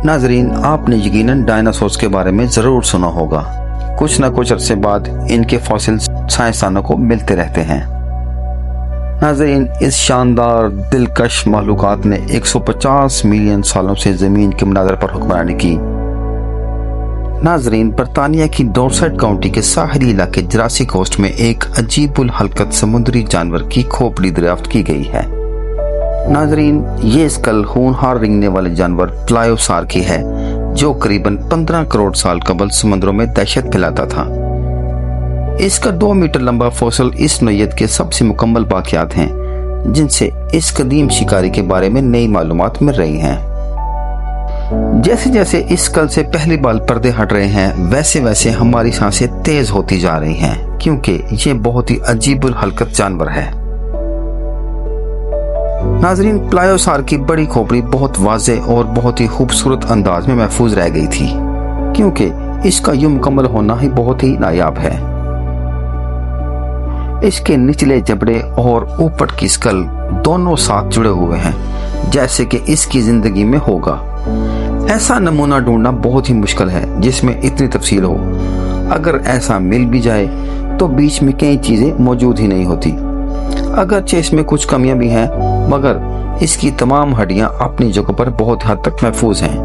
नाजरीन, आपने यकीनन डायनासोर्स के बारे में ज़रूर सुना होगा। कुछ न कुछ अरसे बाद इनके फॉसिल साइंसदानों को मिलते रहते हैं। नाजरीन, इस शानदार दिलकश मखलूक़ात ने 150 मिलियन सालों से ज़मीन के मनाज़र पर हुक्मरानी की। नाजरीन, बरतानिया की डॉर्सेट काउंटी के साहिली इलाके जुरासिक कोस्ट में एक अजीबुल हरकत समुद्री जानवर की खोपड़ी दरियाफ्त की गई है। नाजरीन, ये स्कल खूनहार रेंगने वाले जानवर प्लायोसार की है, जो करीबन 15 करोड़ साल कबल समुद्रों में दहशत फैलाता था। इसका 2 मीटर लंबा फॉसिल इस नौइयत के सबसे मुकम्मल बाक़ियात हैं, जिनसे इस कदीम शिकारी के बारे में नई मालूमात मिल रही हैं। जैसे जैसे इस स्कल से पहली बार पर्दे हट रहे हैं, वैसे वैसे हमारी सांसें तेज होती जा रही हैं, क्योंकि ये बहुत ही अजीबुल हरकत जानवर है। नाजरीन, प्लायोसार की बड़ी खोपड़ी बहुत वाज़ेह और बहुत ही खूबसूरत अंदाज में महफूज रह गई थी, क्योंकि इसका यूं मुकम्मल होना ही बहुत ही नायाब है। इसके निचले जबड़े और ऊपर की स्कल दोनों साथ जुड़े हुए हैं, जैसे कि इसकी जिंदगी में होगा। ऐसा नमूना ढूंढना बहुत ही मुश्किल है जिसमें इतनी तफसील हो। अगर ऐसा मिल भी जाए तो बीच में कई चीज़ें मौजूद ही नहीं होती। अगरचे इसमें कुछ कमियां भी हैं, मगर इसकी तमाम हड्डियां अपनी जगह पर बहुत हद तक महफूज हैं।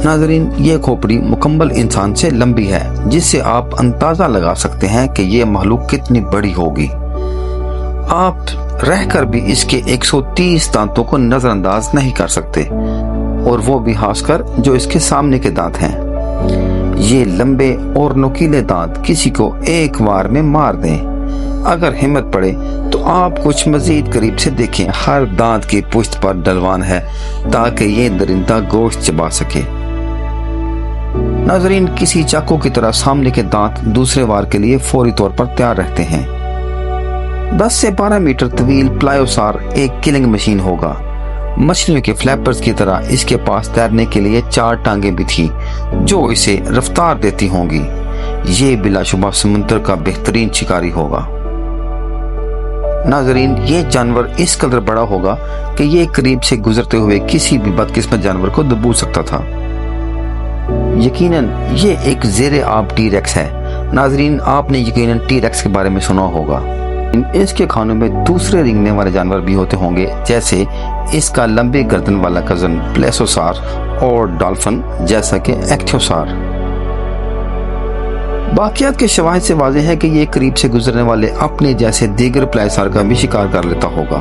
नाजरीन, ये खोपड़ी मुकम्मल इंसान से लंबी है, जिससे आप अंदाज़ा लगा सकते हैं कि ये मखलूक कितनी बड़ी होगी। आप रहकर भी इसके 130 दांतों को नज़रअंदाज नहीं कर सकते, और वो भी खासकर जो इसके सामने के दांत हैं। ये लंबे और नुकीले दांत किसी को एक बार में मार दें। अगर हिम्मत पड़े तो आप कुछ मजीद करीब से देखें। हर दांत की पुश्त पर डलवान है, ताकि ये दरिंदा गोश्त चबा सके। नाजरीन, किसी चाकू की तरह सामने के दांत दूसरे वार के लिए फौरी तौर पर तैयार रहते हैं। 10 से 12 मीटर तवील प्लायोसार एक किलिंग मशीन होगा। मछलियों के फ्लैपर्स की तरह इसके पास तैरने के लिए 4 टांगे भी थी, जो इसे रफ्तार देती होंगी। ये बिलाशुबा समुद्र का बेहतरीन शिकारी होगा। नाजरीन, ये जानवर इस कदर बड़ा होगा कि ये करीब से गुजरते हुए किसी भी बदकिस्मत जानवर को दबोच सकता था। यकीनन ये एक ज़ेरे आब टी-रेक्स है। नाजरीन, आपने यकीनन टी-रेक्स के बारे में सुना होगा। इसके खानों में दूसरे रेंगने वाले जानवर भी होते होंगे, जैसे इसका लंबे गर्दन वाला कजन प्लेसोसार और डॉल्फिन जैसा कि एक्टियोसार। बाकियात के शवाहिद से वाज़ेह है कि ये करीब से गुजरने वाले अपने जैसे दीगर प्लायोसार का भी शिकार कर लेता होगा।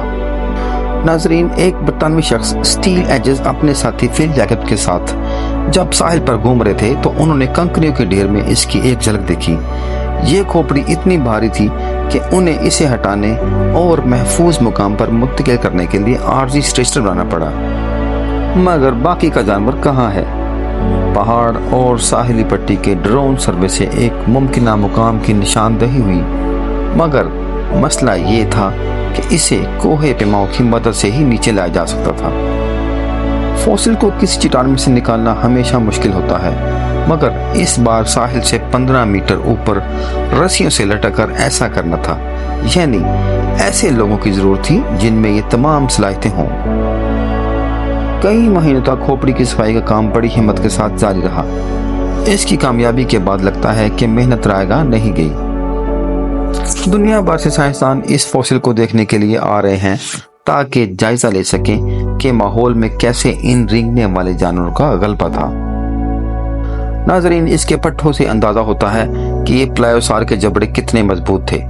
नाजरीन, एक बरतानवी शख्स स्टील एजेस अपने साथी फिल जैकब के साथ जब साहिल पर घूम रहे थे, तो उन्होंने कंकरियों के ढेर में इसकी एक झलक देखी। ये खोपड़ी इतनी भारी थी कि उन्हें इसे हटाने और महफूज मुकाम पर मुंतकिल करने के लिए आरजी स्ट्रेचर बनाना पड़ा। मगर बाकी का जानवर कहाँ है? पहाड़ और साहिली पट्टी के ड्रोन सर्वे से एक मुमकिन मुकाम की निशानदही हुई, मगर मसला ये था कि इसे कोहे पैमाओं की मदद से ही नीचे लाया जा सकता था। फॉसिल को किसी चट्टान में से निकालना हमेशा मुश्किल होता है, मगर इस बार साहिल से 15 मीटर ऊपर रस्सियों से लटककर ऐसा करना था। यानी ऐसे लोगों की जरूरत थी जिनमें ये तमाम सलाहियतें हों। कई महीनों तक खोपड़ी की सफाई का काम बड़ी हिम्मत के साथ जारी रहा। इसकी कामयाबी के बाद लगता है कि मेहनत रायगा नहीं गई। दुनिया भर से साइंसदान इस फॉसिल को देखने के लिए आ रहे हैं, ताकि जायजा ले सकें कि माहौल में कैसे इन रेंगने वाले जानवरों का गलबा था। नाजरीन, इसके पट्टों से अंदाजा होता है कि ये प्लायोसार के जबड़े कितने मजबूत थे।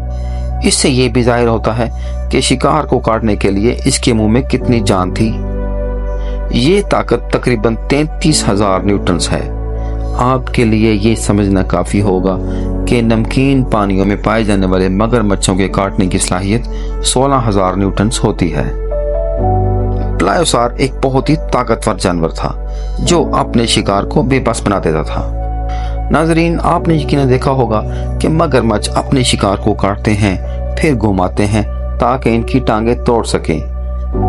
इससे ये भी जाहिर होता है कि शिकार को काटने के लिए इसके मुंह में कितनी जान थी। ये ताकत तकरीबन 33,000 न्यूटन्स है। आपके लिए ये समझना काफ़ी होगा कि नमकीन पानियों में पाए जाने वाले मगरमच्छों के काटने की सलाहियत 16,000 न्यूटन्स होती है। प्लायोसार एक बहुत ही ताकतवर जानवर था, जो अपने शिकार को बेबस बना देता था। नाजरीन, आपने यकीनन देखा होगा कि मगरमच्छ अपने शिकार को काटते हैं, फिर घुमाते हैं ताकि इनकी टांगें तोड़ सकें।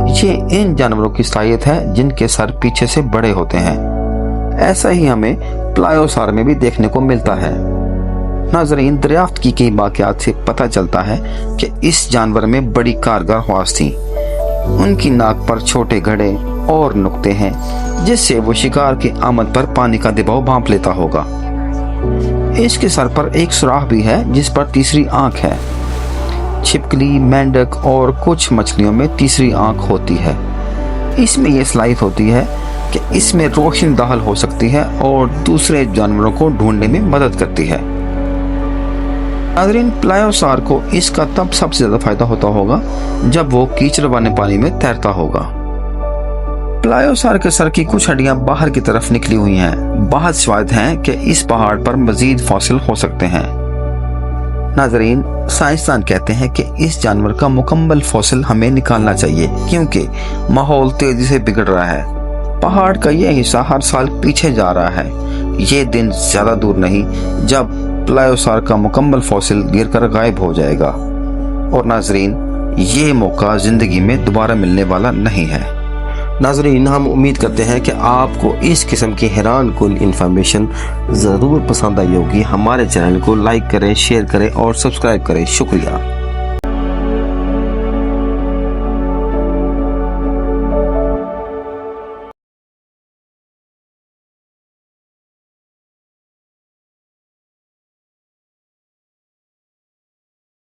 ये इन जानवरों की सलाहियत है जिनके सर पीछे से बड़े होते हैं। ऐसा ही हमें प्लायोसार में भी देखने को मिलता है। नाजरीन, दरियाफ्त की कई वाक़यात से पता चलता है कि इस जानवर में बड़ी कारगर ख्वास थी। उनकी नाक पर छोटे घड़े और नुक्ते हैं जिससे वो शिकार की आमद पर पानी का दबाव भांप लेता होगा। इसके सर पर एक सुराख भी है जिस पर तीसरी आंख है। छिपकली, मेंढक और कुछ मछलियों में तीसरी आंख होती है। इसमें यह सलाहियत होती है कि इसमें रोशनी दाखिल हो सकती है और दूसरे जानवरों को ढूंढने में मदद करती है। नाज़रीन, प्लायोसार को इसका तब सबसे ज्यादा फायदा होता होगा जब वो कीचड़ वाले पानी में तैरता होगा। प्लायोसार के सर की कुछ हड्डियां बाहर की तरफ निकली हुई हैं। बहुत शायद हैं कि इस पहाड़ पर मजीद फॉसिल हो सकते हैं। नाज़रीन, साइंसदान कहते हैं कि इस जानवर का मुकम्मल फॉसिल हमें निकालना चाहिए क्योंकि माहौल तेजी से बिगड़ रहा है। पहाड़ का यह हिस्सा हर साल पीछे जा रहा है। ये दिन ज्यादा दूर नहीं जब प्लायोसार का मुकम्मल फॉसिल गिरकर गायब हो जाएगा और नाज़रीन, ये मौका जिंदगी में दोबारा मिलने वाला नहीं है। नाज़रीन, हम उम्मीद करते हैं कि आपको इस किस्म की हैरान कुन इन्फॉर्मेशन ज़रूर पसंद आई होगी। हमारे चैनल को लाइक करें, शेयर करें और सब्सक्राइब करें। शुक्रिया।